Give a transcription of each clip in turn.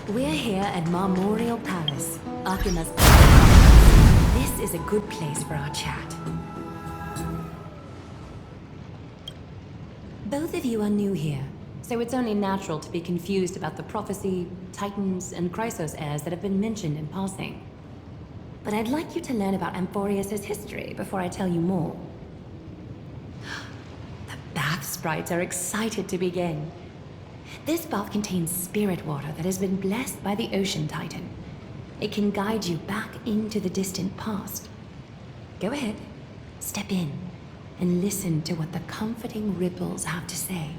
We're here at Marmorial Palace, Akima's. This is a good place for our chat. Both of you are new here, so it's only natural to be confused about the prophecy, titans, and Chrysos heirs that have been mentioned in passing. But I'd like you to learn about Amphorius' history before I tell you more. The bath sprites are excited to begin. This bath contains spirit water that has been blessed by the Ocean Titan. It can guide you back into the distant past. Go ahead, step in, and listen to what the comforting ripples have to say.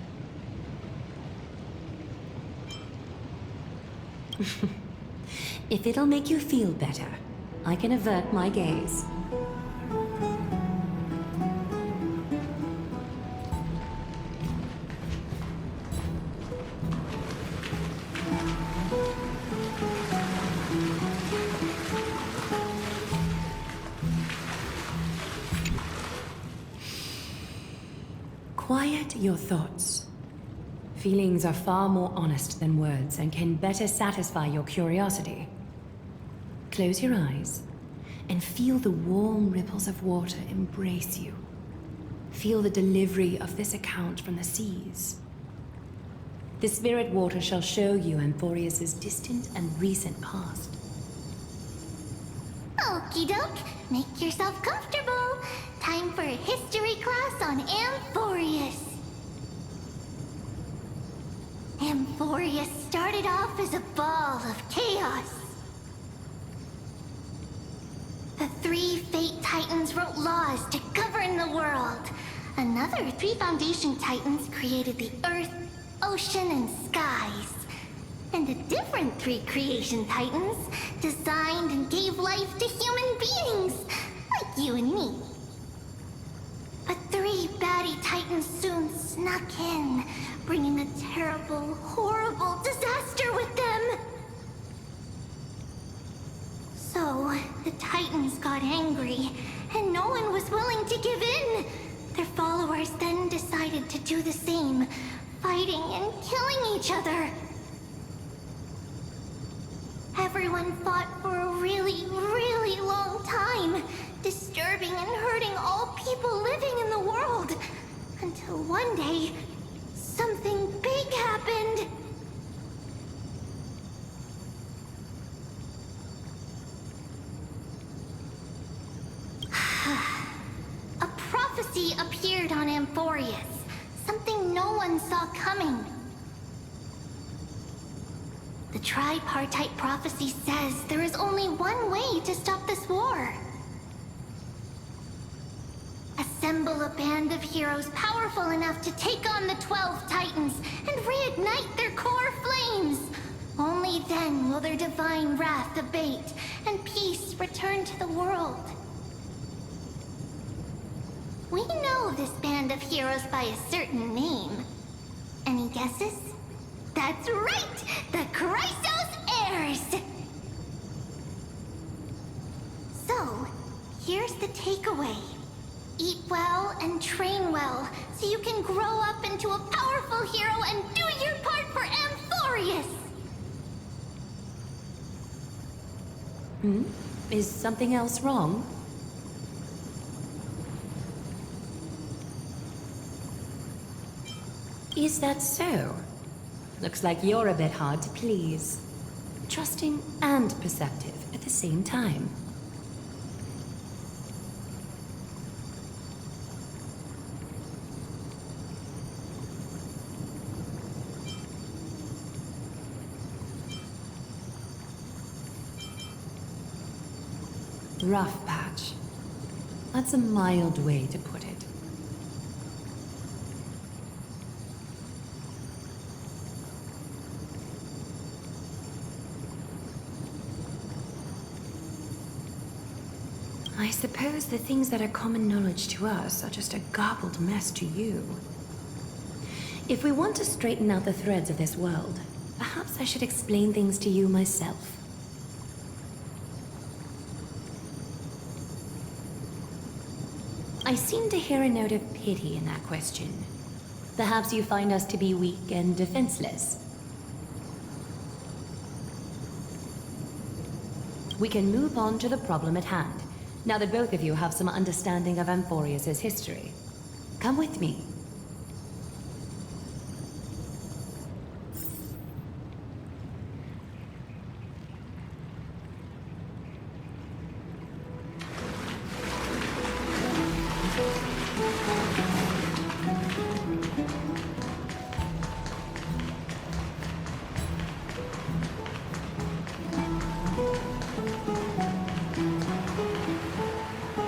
If it'll make you feel better, I can avert my gaze. Quiet your thoughts. Feelings are far more honest than words and can better satisfy your curiosity. Close your eyes and feel the warm ripples of water embrace you. Feel the delivery of this account from the seas. The spirit water shall show you Amphorius' distant and recent past. Okie doke, make yourself comfortable. Time for a history class on Amphorius. Amphorius started off as a ball of chaos. The three Fate Titans wrote laws to govern the world. Another three Foundation Titans created the Earth, Ocean, and Skies. And a different three Creation Titans designed and gave life to human beings, like you and me. But three baddie Titans soon snuck in, bringing a terrible, horrible disaster with them. So, the Titans got angry, and no one was willing to give in. Their followers then decided to do the same, fighting and killing each other. Everyone fought for a really, really long time, disturbing and hurting all people living in the world. Until one day, something big happened. A prophecy appeared on Amphorius, something no one saw coming. The tripartite prophecy says there is only one way to stop this war. Assemble a band of heroes powerful enough to take on the 12 Titans and reignite their core flames. Only then will their divine wrath abate and peace return to the world. We know this band of heroes by a certain name. Any guesses? That's right! The Chrysos heirs! So, here's the takeaway. Eat well and train well, so you can grow up into a powerful hero and do your part for Amphorius! Is something else wrong? Is that so? Looks like you're a bit hard to please. Trusting and perceptive at the same time. Rough patch. That's a mild way to put it. I suppose the things that are common knowledge to us are just a garbled mess to you. If we want to straighten out the threads of this world, perhaps I should explain things to you myself. I seem to hear a note of pity in that question. Perhaps you find us to be weak and defenseless. We can move on to the problem at hand, now that both of you have some understanding of Amphorius' history. Come with me.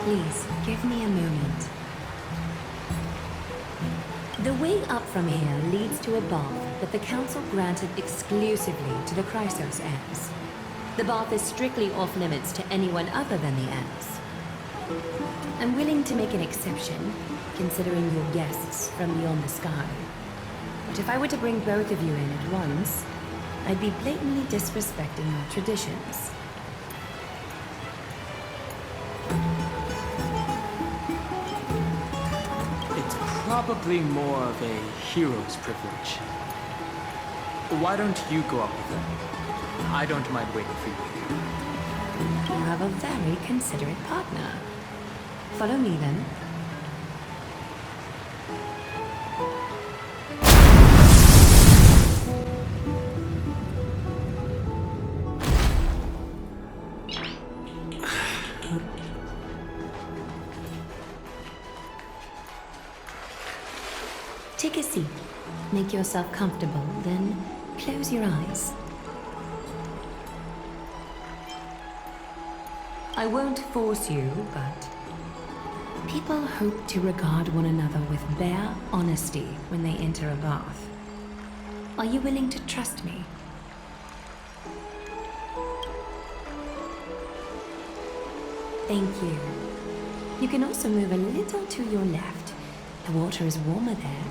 Please, give me a moment. The way up from here leads to a bath that the Council granted exclusively to the Chrysos heirs. The bath is strictly off-limits to anyone other than the heirs. I'm willing to make an exception, considering your guests from beyond the sky. But if I were to bring both of you in at once, I'd be blatantly disrespecting our traditions. Probably more of a hero's privilege. Why don't you go up with them? I don't mind waiting for you here. You have a very considerate partner. Follow me then. Take a seat. Make yourself comfortable, then close your eyes. I won't force you, but people hope to regard one another with bare honesty when they enter a bath. Are you willing to trust me? Thank you. You can also move a little to your left. The water is warmer there.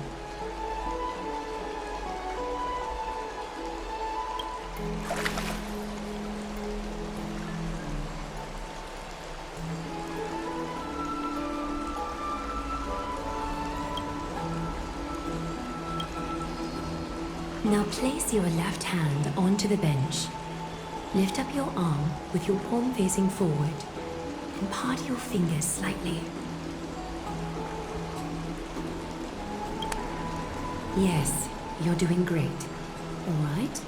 Now place your left hand onto the bench. Lift up your arm with your palm facing forward and part your fingers slightly. Yes, you're doing great. All right?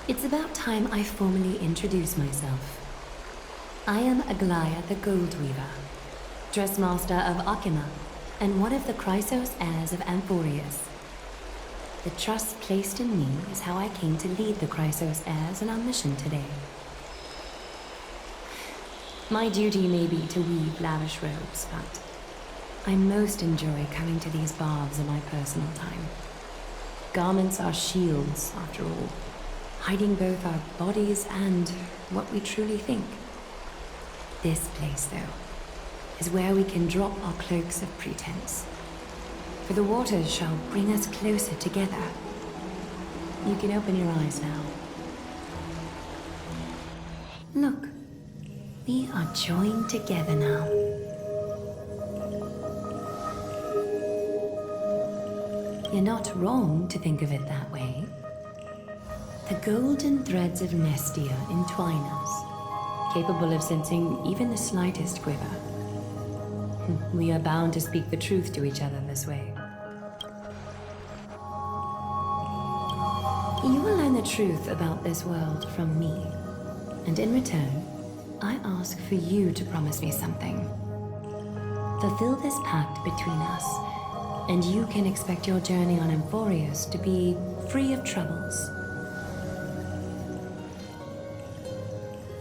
It's about time I formally introduce myself. I am Aglaya the Gold Weaver, dressmaster of Akima, and one of the Chrysos heirs of Amphorius. The trust placed in me is how I came to lead the Chrysos heirs in our mission today. My duty may be to weave lavish robes, but I most enjoy coming to these baths in my personal time. Garments are shields, after all, hiding both our bodies and what we truly think. This place, though, is where we can drop our cloaks of pretense. For the waters shall bring us closer together. You can open your eyes now. Look, we are joined together now. You're not wrong to think of it that way. The golden threads of Nestia entwine us, capable of sensing even the slightest quiver. We are bound to speak the truth to each other this way. You will learn the truth about this world from me, and in return, I ask for you to promise me something. Fulfill this pact between us, and you can expect your journey on Amphorius to be free of troubles.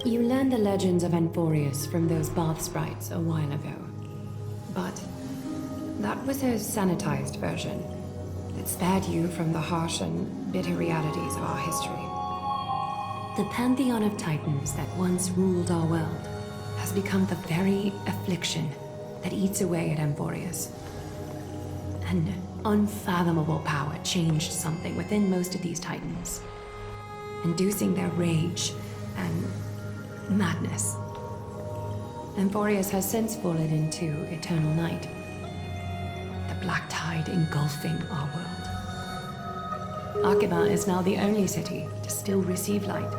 You learned the legends of Amphorius from those bath sprites a while ago. But that was a sanitized version that spared you from the harsh and bitter realities of our history. The pantheon of titans that once ruled our world has become the very affliction that eats away at Amphorius. An unfathomable power changed something within most of these titans, inducing their rage and madness. Amphorius has since fallen into eternal night, the black tide engulfing our world. Akima is now the only city to still receive light,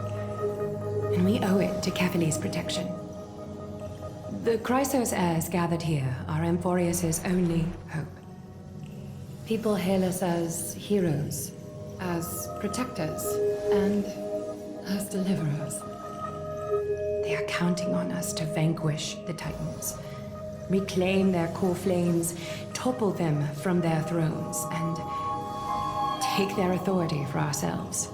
and we owe it to Kefali's protection. The Chrysos heirs gathered here are Amphorius's only hope. People hail us as heroes, as protectors, and as deliverers. They are counting on us to vanquish the Titans, reclaim their core flames, topple them from their thrones, and take their authority for ourselves.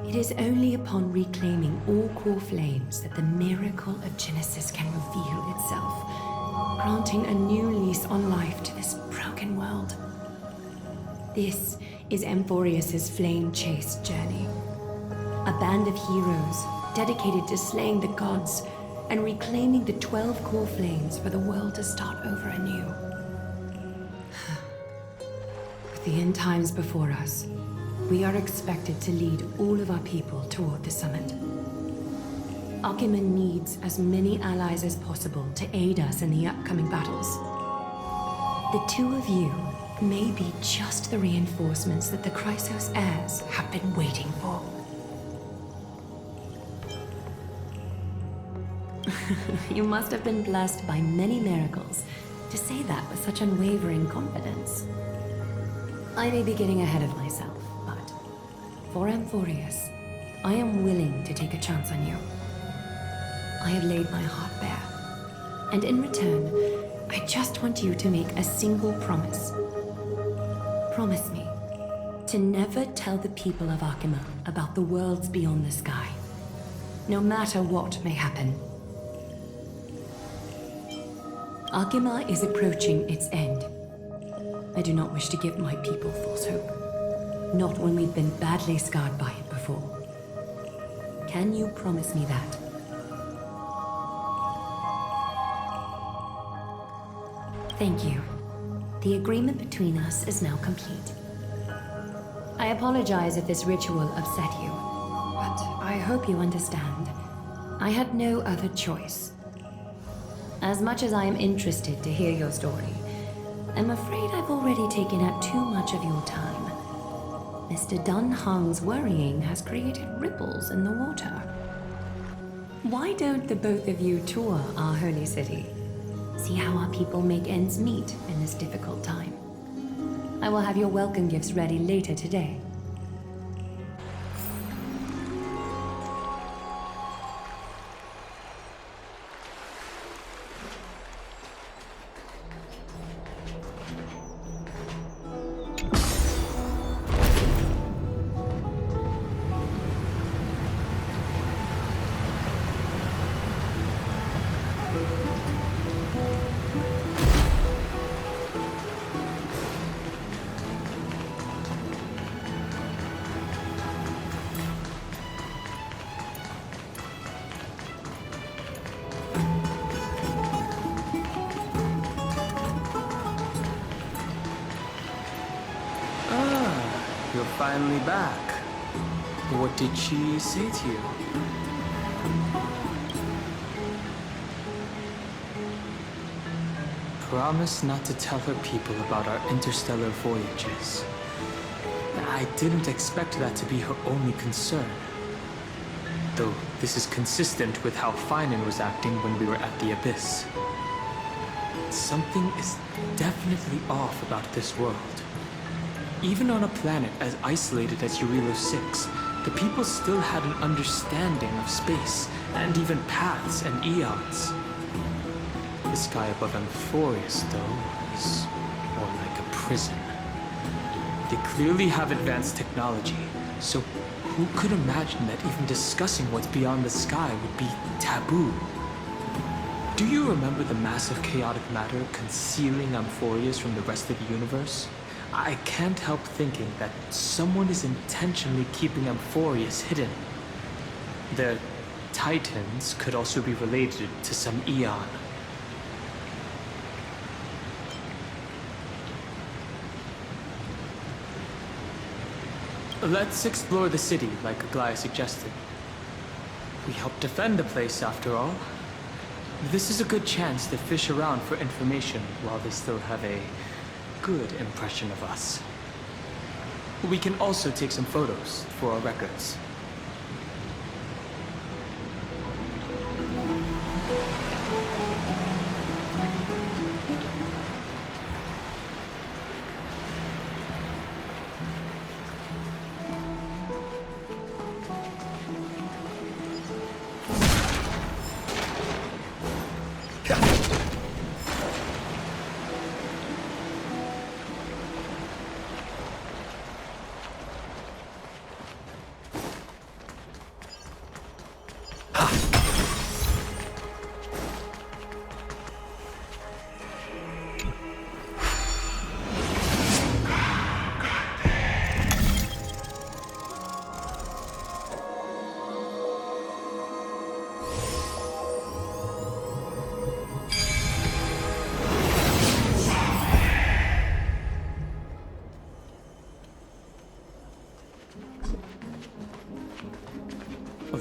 It is only upon reclaiming all core flames that the miracle of Genesis can reveal itself, granting a new lease on life to this broken world. This is Amphorius's flame chase journey. A band of heroes dedicated to slaying the gods and reclaiming the 12 core flames for the world to start over anew. With the end times before us, we are expected to lead all of our people toward the summit. Akima needs as many allies as possible to aid us in the upcoming battles. The two of you may be just the reinforcements that the Chrysos heirs have been waiting for. You must have been blessed by many miracles to say that with such unwavering confidence. I may be getting ahead of myself, but for Amphorius, I am willing to take a chance on you. I have laid my heart bare, and in return, I just want you to make a single promise. Promise me to never tell the people of Akima about the worlds beyond the sky, no matter what may happen. Akima is approaching its end. I do not wish to give my people false hope, not when we've been badly scarred by it before. Can you promise me that? Thank you. The agreement between us is now complete. I apologize if this ritual upset you, but I hope you understand. I had no other choice. As much as I am interested to hear your story, I'm afraid I've already taken up too much of your time. Mr. Dun Hong's worrying has created ripples in the water. Why don't the both of you tour our holy city? See how our people make ends meet in this difficult time. I will have your welcome gifts ready later today. You're finally back. What did she say to you? Promise not to tell her people about our interstellar voyages. I didn't expect that to be her only concern. Though this is consistent with how Finan was acting when we were at the Abyss. Something is definitely off about this world. Even on a planet as isolated as Eurilo 6, the people still had an understanding of space, and even paths and eons. The sky above Amphorius, though, is more like a prison. They clearly have advanced technology, so who could imagine that even discussing what's beyond the sky would be taboo? Do you remember the massive chaotic matter concealing Amphorius from the rest of the universe? I can't help thinking that someone is intentionally keeping Amphorius hidden. The Titans could also be related to some eon. Let's explore the city, like Aglaya suggested. We helped defend the place, after all. This is a good chance to fish around for information while they still have a good impression of us. We can also take some photos for our records.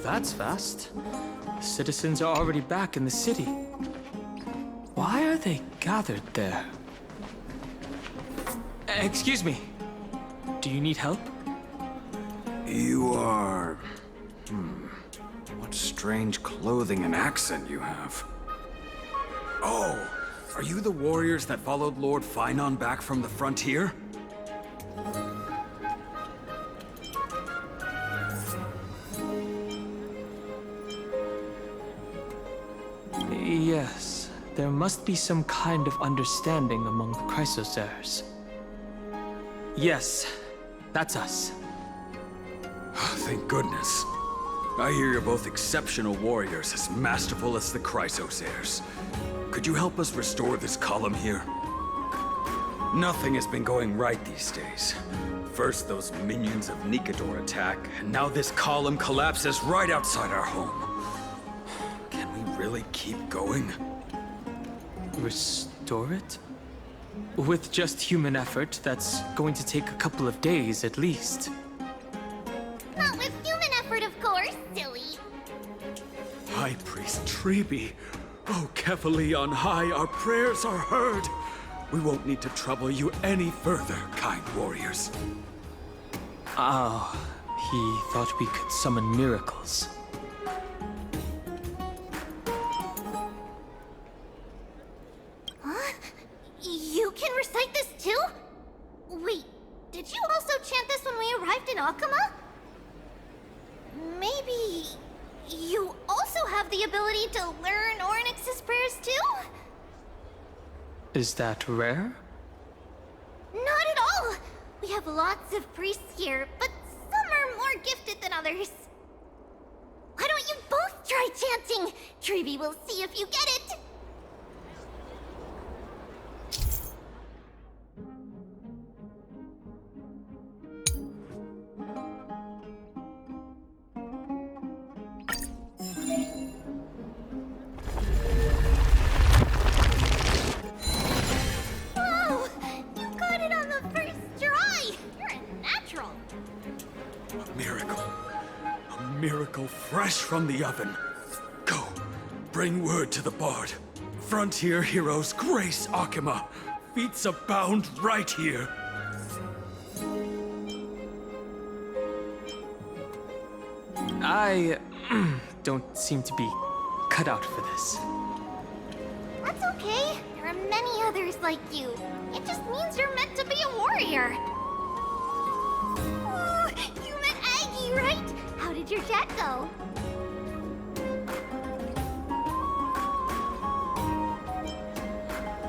that's fast. Citizens are already back in the city. Why are they gathered there? Excuse me. Do you need help? You are... What strange clothing and accent you have. Oh, are you the warriors that followed Lord Finon back from the frontier? Yes. There must be some kind of understanding among the Chrysosaurs. Yes, that's us. Thank goodness. I hear you're both exceptional warriors, as masterful as the Chrysosaurs. Could you help us restore this column here? Nothing has been going right these days. First those minions of Nikador attack, and now this column collapses right outside our home. Can we really keep going? Restore it? With just human effort, that's going to take a couple of days at least. Not with human effort, of course, silly. High Priest Treeby. Oh, Kefali on high, our prayers are heard. We won't need to trouble you any further, kind warriors. Oh, he thought we could summon miracles. Huh? You can recite this too? Wait, did you also chant this when we arrived in Akuma? Maybe you also have the ability to learn Ornyx's prayers too? Is that rare? Not at all! We have lots of priests here, but some are more gifted than others. Why don't you both try chanting? Treeby will see if you get it! Whoa! You got it on the first try! You're a natural! A miracle. A miracle fresh from the oven. Go, bring word to the Bard. Frontier heroes grace Akuma. Feats abound right here. I don't seem to be cut out for this. That's okay. There are many others like you. It just means you're meant to be a warrior. Oh, you met Aggie, right? How did your chat go?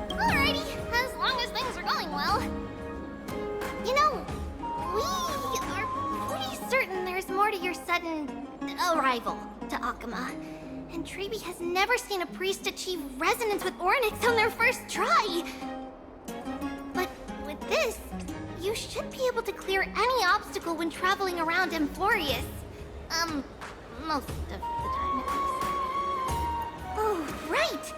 Alrighty, as long as things are going well. You know, we are pretty certain there's more to your sudden arrival to Akuma. And Treeby has never seen a priest achieve resonance with Ornyx on their first try. But with this, you should be able to clear any obstacle when traveling around Emphorius. Most of the time at least. Oh, right!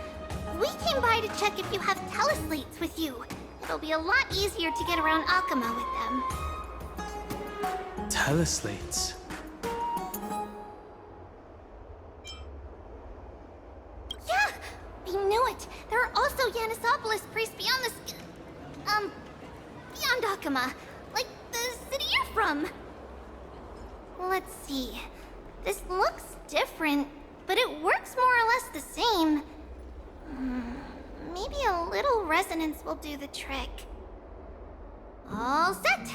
We came by to check if you have teleslates with you. It'll be a lot easier to get around Akuma with them. Teleslates. Yeah! We knew it! There are also Yanisopolis priests beyond the beyond Akuma. Like the city you're from. Let's see. This looks different, but it works more or less the same. Maybe a little resonance will do the trick. All set!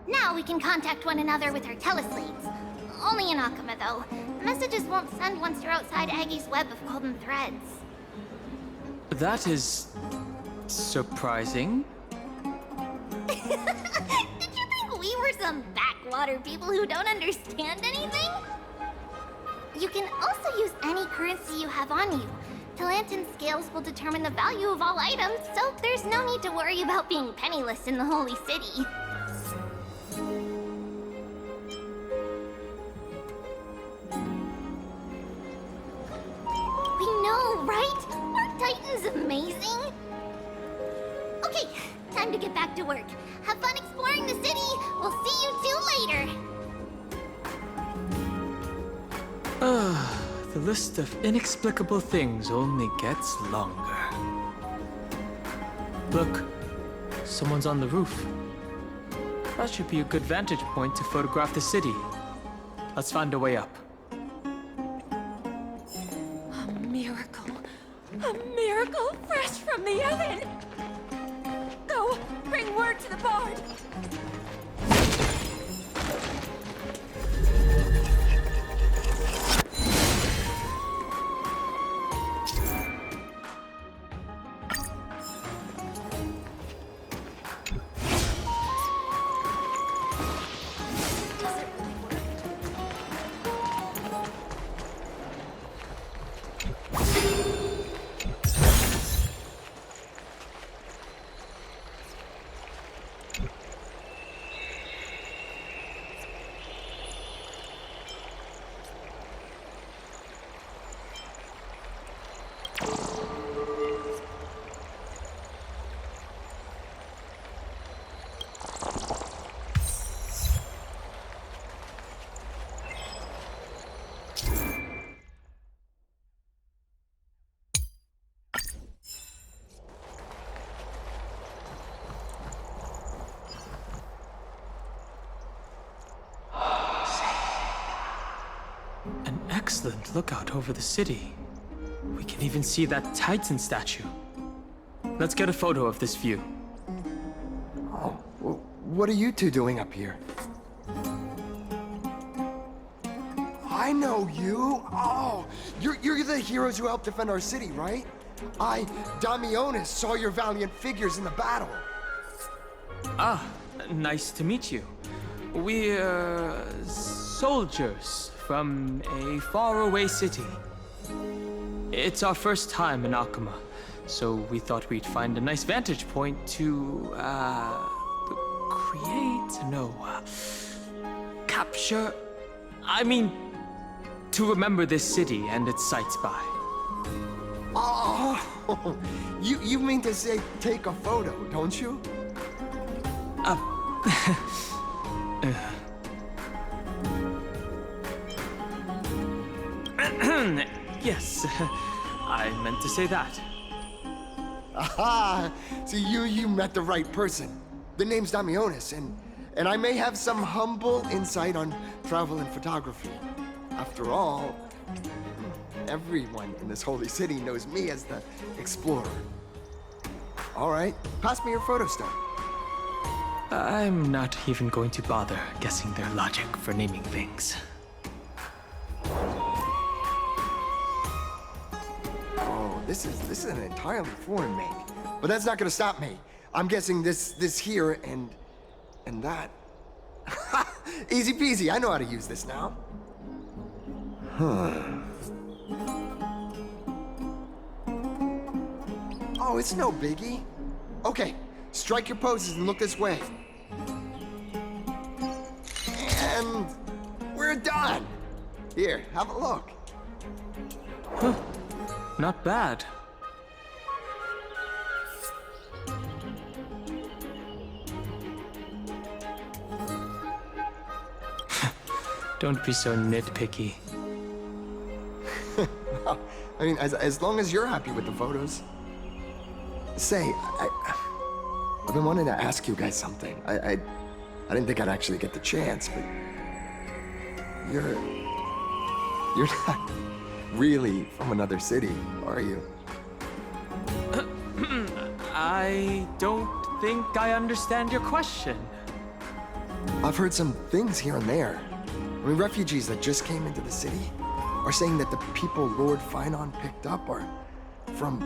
Now we can contact one another with our teleslates. Only in Akuma, though. Messages won't send once you're outside Aggie's web of golden threads. That is surprising. Did you think we were some backwater people who don't understand anything? You can also use any currency you have on you. Talantan scales will determine the value of all items, so there's no need to worry about being penniless in the Holy City. We know, right? Aren't Titans amazing? Okay, time to get back to work. Have fun exploring the city. We'll see you two later. The list of inexplicable things only gets longer. Look, someone's on the roof. That should be a good vantage point to photograph the city. Let's find a way up. A miracle. A miracle fresh from the oven! Go, bring word to the bard! An excellent lookout over the city. We can even see that Titan statue. Let's get a photo of this view. Oh, well, what are you two doing up here? I know you. Oh, you're the heroes who helped defend our city, right? Damionis, saw your valiant figures in the battle. Ah, nice to meet you. We're soldiers from a faraway city. It's our first time in Akuma, so we thought we'd find a nice vantage point to, capture... to remember this city and its sights by. Oh, you mean to say take a photo, don't you? Yes, I meant to say that. Aha! So you met the right person. The name's Damionis, and I may have some humble insight on travel and photography. After all, everyone in this holy city knows me as the explorer. All right, pass me your photo stone. I'm not even going to bother guessing their logic for naming things. Oh, this is an entirely foreign make. But that's not gonna stop me. I'm guessing this here and that. Easy peasy, I know how to use this now. Oh, it's no biggie. Okay, strike your poses and look this way. And we're done. Here, have a look. Not bad. Don't be so nitpicky. I mean, as long as you're happy with the photos. Say, I've been wanting to ask you guys something. I didn't think I'd actually get the chance, but you're not really from another city, are you? I don't think I understand your question. I've heard some things here and there. I mean, refugees that just came into the city are saying that the people Lord Finon picked up are from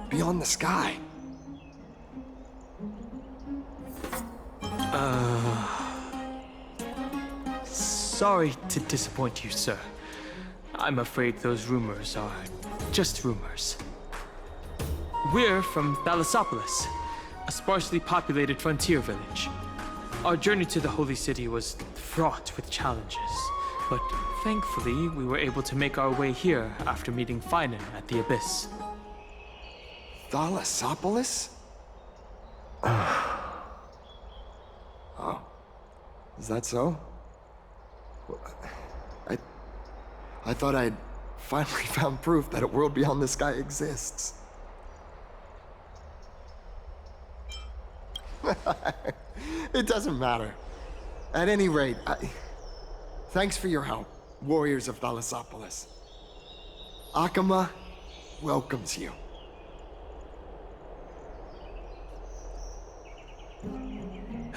beyond the sky. Sorry to disappoint you, sir. I'm afraid those rumors are just rumors. We're from Thalassopolis, a sparsely populated frontier village. Our journey to the Holy City was fraught with challenges, but thankfully we were able to make our way here after meeting Finon at the Abyss. Thalassopolis? Oh. Is that so? I thought I'd finally found proof that a world beyond the sky exists. It doesn't matter. At any rate, thanks for your help, warriors of Thalassopolis. Akama welcomes you.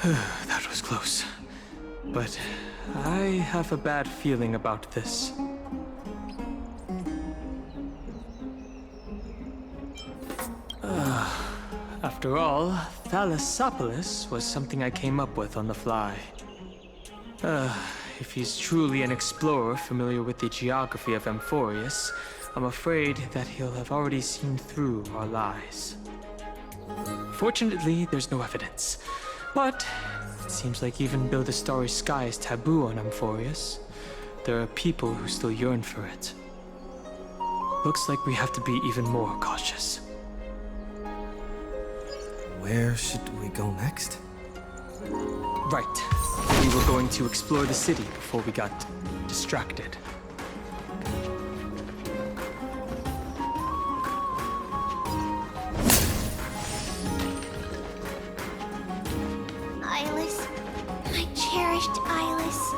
That was close. But I have a bad feeling about this. After all, Thalassopolis was something I came up with on the fly. If he's truly an explorer familiar with the geography of Amphorius, I'm afraid that he'll have already seen through our lies. Fortunately, there's no evidence. But it seems like even though the starry sky is taboo on Amphorius, there are people who still yearn for it. Looks like we have to be even more cautious. Where should we go next? Right. We were going to explore the city before we got distracted. Eyeless. My cherished Eyeless.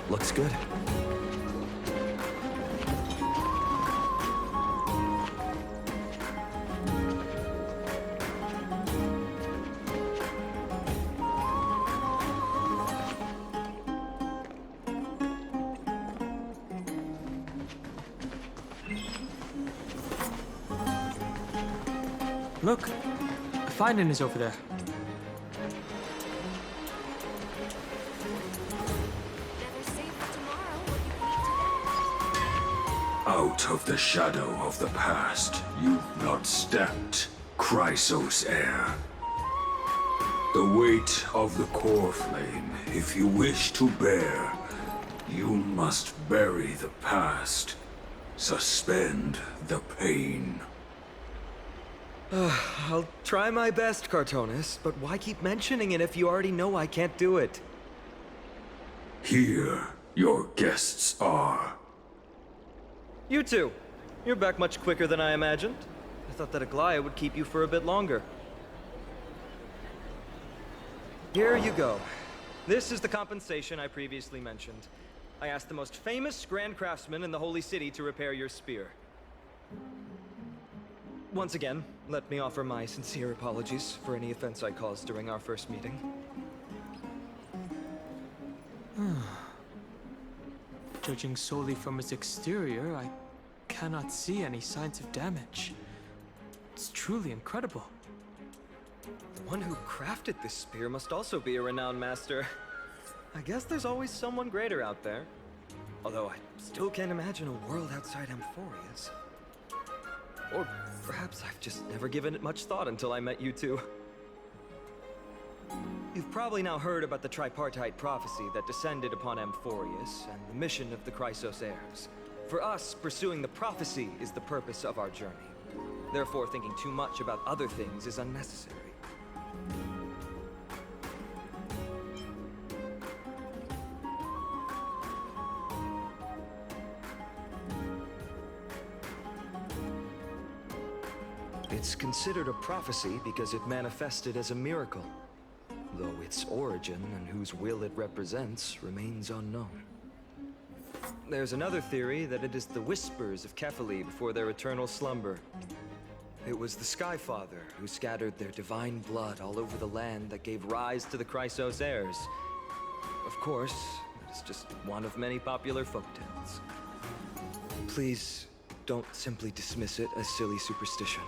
Looks good. Look, Finan is over there. Out of the shadow of the past, you've not stepped, Chrysos heir. The weight of the core flame, if you wish to bear, you must bury the past. Suspend the pain. I'll try my best, Cartonis, but why keep mentioning it if you already know I can't do it? Here, your guests are. You two. You're back much quicker than I imagined. I thought that Aglaya would keep you for a bit longer. Here you go. This is the compensation I previously mentioned. I asked the most famous Grand Craftsman in the Holy City to repair your spear. Once again, let me offer my sincere apologies for any offense I caused during our first meeting. Judging solely from its exterior, I cannot see any signs of damage. It's truly incredible. The one who crafted this spear must also be a renowned master. I guess there's always someone greater out there. Although I still can't imagine a world outside Amphorius. Or perhaps I've just never given it much thought until I met you two. You've probably now heard about the tripartite prophecy that descended upon Amphorius and the mission of the Chrysos heirs. For us, pursuing the prophecy is the purpose of our journey. Therefore, thinking too much about other things is unnecessary. It's considered a prophecy because it manifested as a miracle, though its origin and whose will it represents remains unknown. There's another theory that it is the whispers of Kefali before their eternal slumber. It was the Skyfather who scattered their divine blood all over the land that gave rise to the Chrysos heirs. Of course, it's just one of many popular folktales. Please, don't simply dismiss it as silly superstition.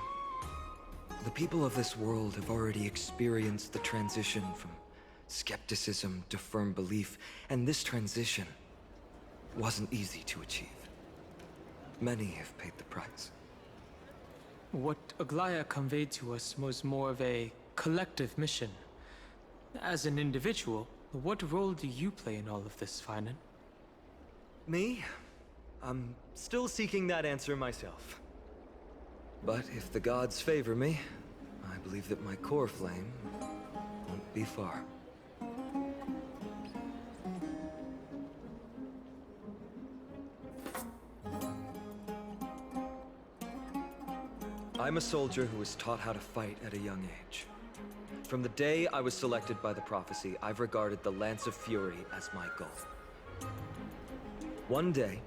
The people of this world have already experienced the transition from skepticism to firm belief, and this transition wasn't easy to achieve. Many have paid the price. What Aglaya conveyed to us was more of a collective mission. As an individual, what role do you play in all of this, Finan? Me? I'm still seeking that answer myself. But if the gods favor me, I believe that my core flame won't be far. I'm a soldier who was taught how to fight at a young age. From the day I was selected by the prophecy, I've regarded the Lance of Fury as my goal. One day,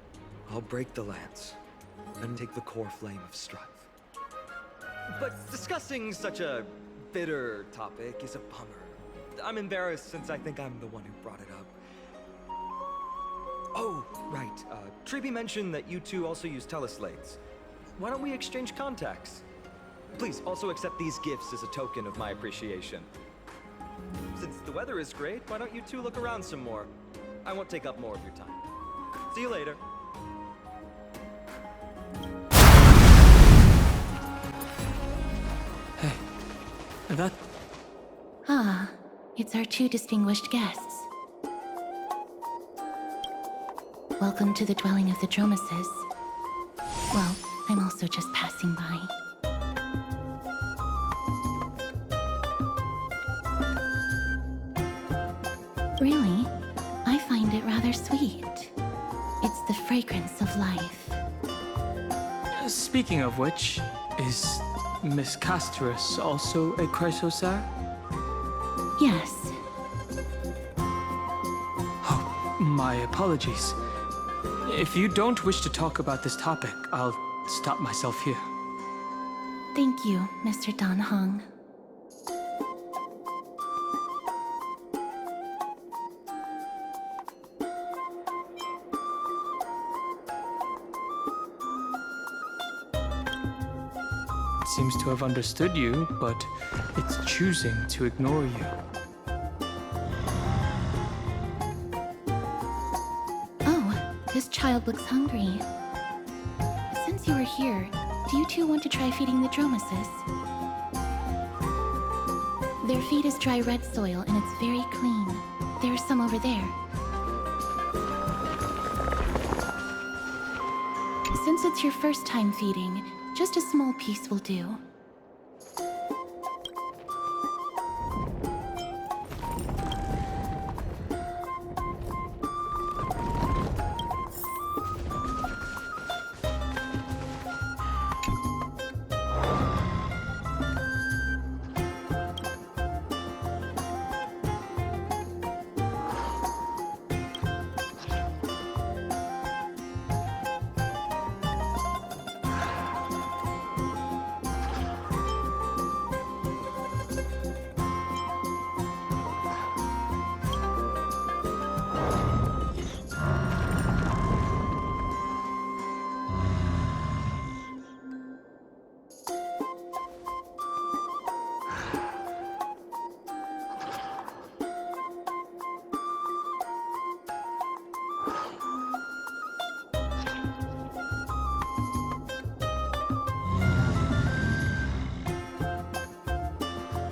I'll break the lance and take the core flame of strife. But discussing such a bitter topic is a bummer. I'm embarrassed since I think I'm the one who brought it up. Oh, right. Treeby mentioned that you two also use teleslates. Why don't we exchange contacts? Please also accept these gifts as a token of my appreciation. Since the weather is great, why don't you two look around some more? I won't take up more of your time. See you later. Hey, that... Ah, it's our two distinguished guests. Welcome to the dwelling of the Dromases. Well, I'm also just passing by. Really? I find it rather sweet. It's the fragrance of life. Speaking of which, is Miss Castorus also a Chrysosaur? Yes. Oh, my apologies. If you don't wish to talk about this topic, I'll stop myself here. Thank you, Mr. Dan Hong. It seems to have understood you, but it's choosing to ignore you. Oh, this child looks hungry. Since you are here, do you two want to try feeding the Dromases? Their feed is dry red soil and it's very clean. There's some over there. Since it's your first time feeding, just a small piece will do.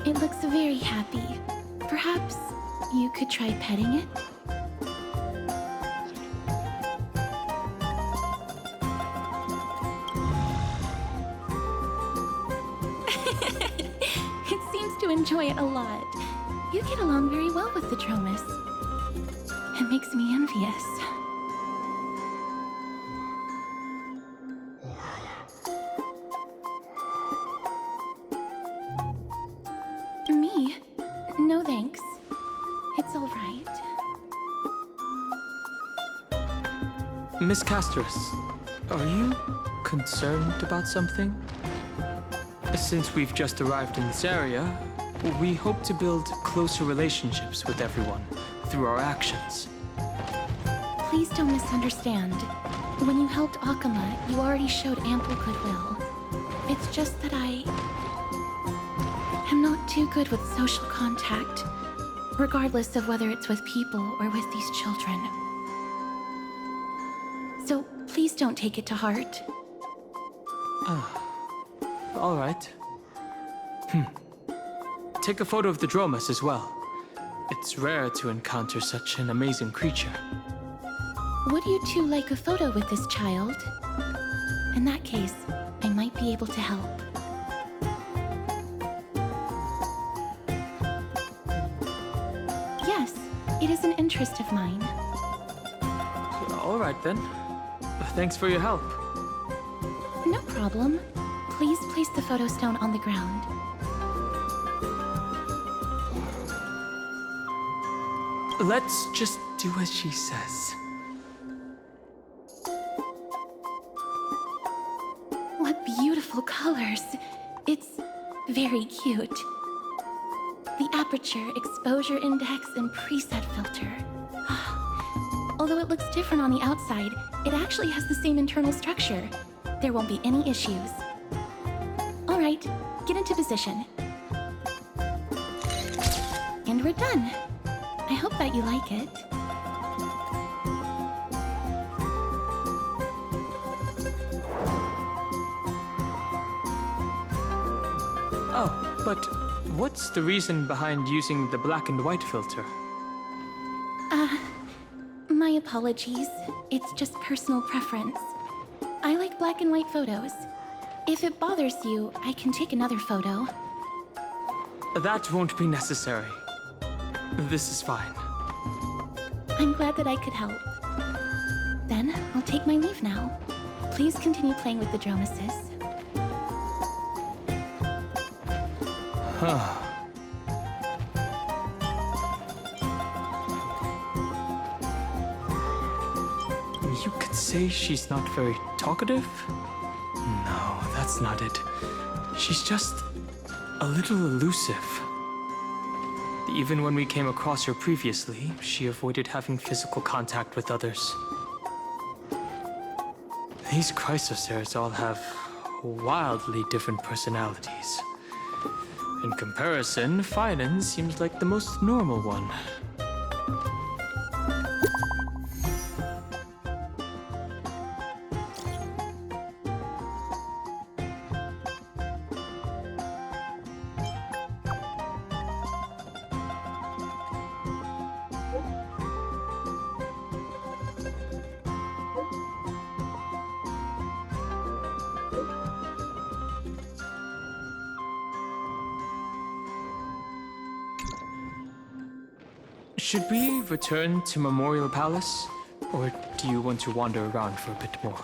It looks very happy. Perhaps you could try petting it? It seems to enjoy it a lot. You get along very well with the Dromas. It makes me envious. Me? No thanks. It's all right. Miss Castorus, are you concerned about something? Since we've just arrived in this area, we hope to build closer relationships with everyone through our actions. Please don't misunderstand. When you helped Akama, you already showed ample goodwill. It's just that I am not too good with social contact, regardless of whether it's with people or with these children. So please don't take it to heart. All right. Take a photo of the Dromas as well. It's rare to encounter such an amazing creature. Would you two like a photo with this child? In that case, I might be able to help. Yes, it is an interest of mine. All right then. Thanks for your help. No problem. Please place the photo stone on the ground. Let's just do as she says. What beautiful colors. It's very cute. The aperture, exposure index, and preset filter. Although it looks different on the outside, it actually has the same internal structure. There won't be any issues. All right, get into position. And we're done. I hope that you like it. Oh, but what's the reason behind using the black and white filter? My apologies. It's just personal preference. I like black and white photos. If it bothers you, I can take another photo. That won't be necessary. This is fine. I'm glad that I could help. Then, I'll take my leave now. Please continue playing with the Dromesis. You could say she's not very talkative? No, that's not it. She's just a little elusive. Even when we came across her previously, she avoided having physical contact with others. These Chrysosaurs all have wildly different personalities. In comparison, Phylon seems like the most normal one. Should we return to Memorial Palace? Or do you want to wander around for a bit more?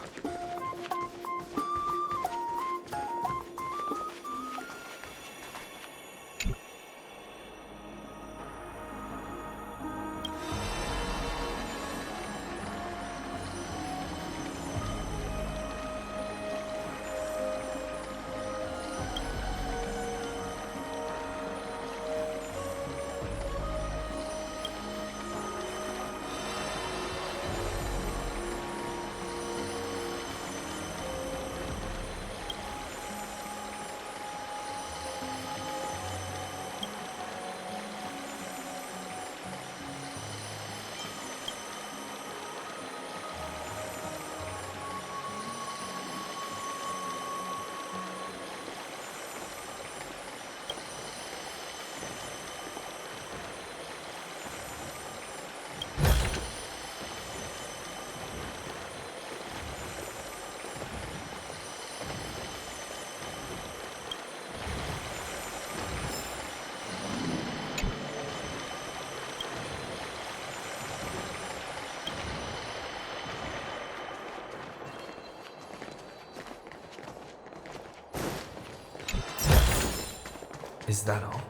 Is that all?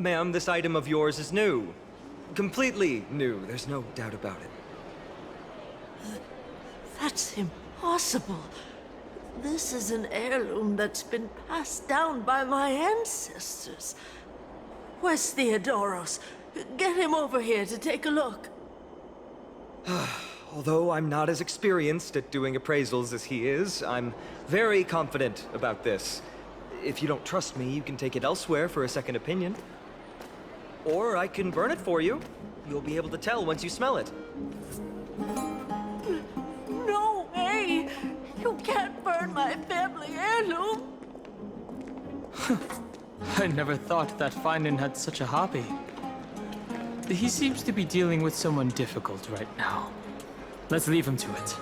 Ma'am, this item of yours is new. Completely new, there's no doubt about it. That's impossible. This is an heirloom that's been passed down by my ancestors. Where's Theodoros? Get him over here to take a look. Although I'm not as experienced at doing appraisals as he is, I'm very confident about this. If you don't trust me, you can take it elsewhere for a second opinion. Or I can burn it for you. You'll be able to tell once you smell it. No way! You can't burn my family heirloom! I never thought that Finan had such a hobby. He seems to be dealing with someone difficult right now. Let's leave him to it.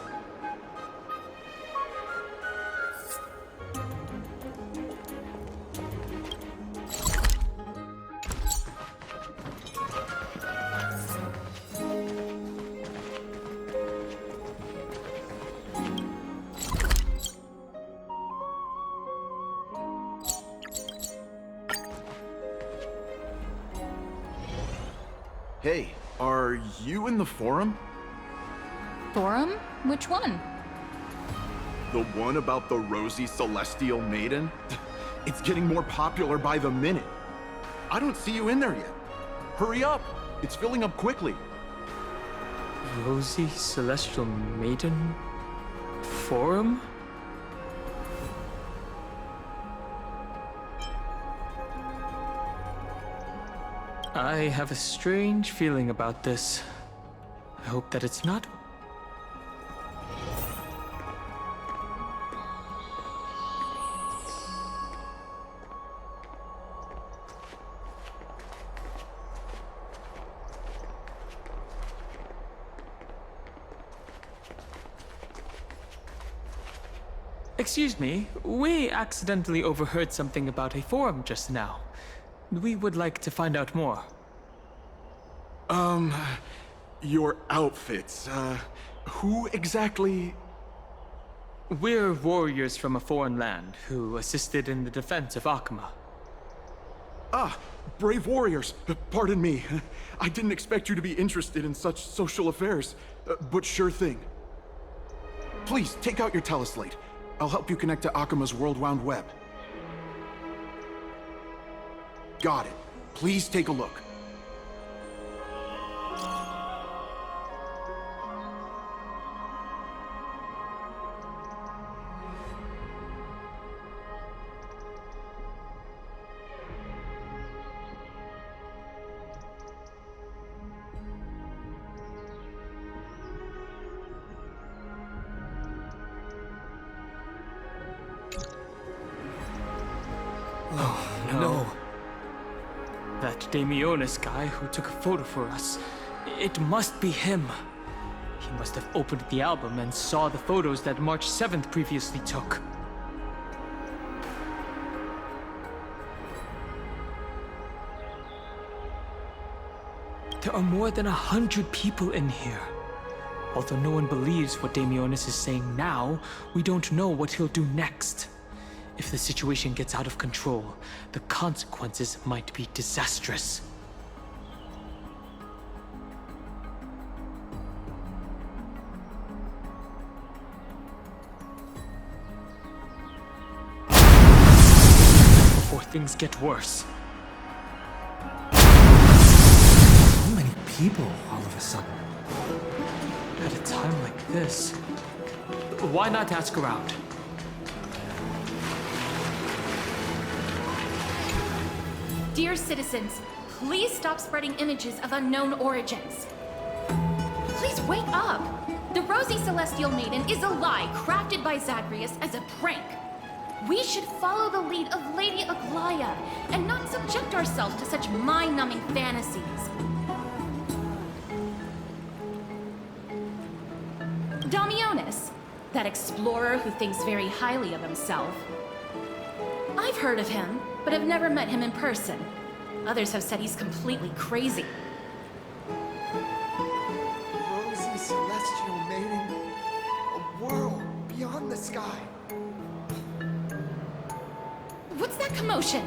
Hey, are you in the forum? Forum? Which one? The one about the rosy celestial maiden? It's getting more popular by the minute. I don't see you in there yet. Hurry up! It's filling up quickly. Rosy Celestial Maiden? Forum? I have a strange feeling about this. I hope that it's not. Excuse me, we accidentally overheard something about a forum just now. We would like to find out more. Your outfits, who exactly? We're warriors from a foreign land who assisted in the defense of Akuma. Ah, brave warriors. Pardon me. I didn't expect you to be interested in such social affairs, but sure thing. Please, take out your teleslate. I'll help you connect to Akuma's World Wound Web. Got it. Please take a look. No. That Damionis guy who took a photo for us. It must be him. He must have opened the album and saw the photos that March 7th previously took. There are more than 100 people in here. Although no one believes what Damionis is saying now, we don't know what he'll do next. If the situation gets out of control, the consequences might be disastrous. Before things get worse. So many people all of a sudden. At a time like this, why not ask around? Dear citizens, please stop spreading images of unknown origins. Please wake up! The Rosy Celestial Maiden is a lie crafted by Zagreus as a prank. We should follow the lead of Lady Aglaya and not subject ourselves to such mind-numbing fantasies. Damionis, that explorer who thinks very highly of himself. I've heard of him, but have never met him in person. Others have said he's completely crazy. Rosy Celestial Maiden, a world beyond the sky. What's that commotion?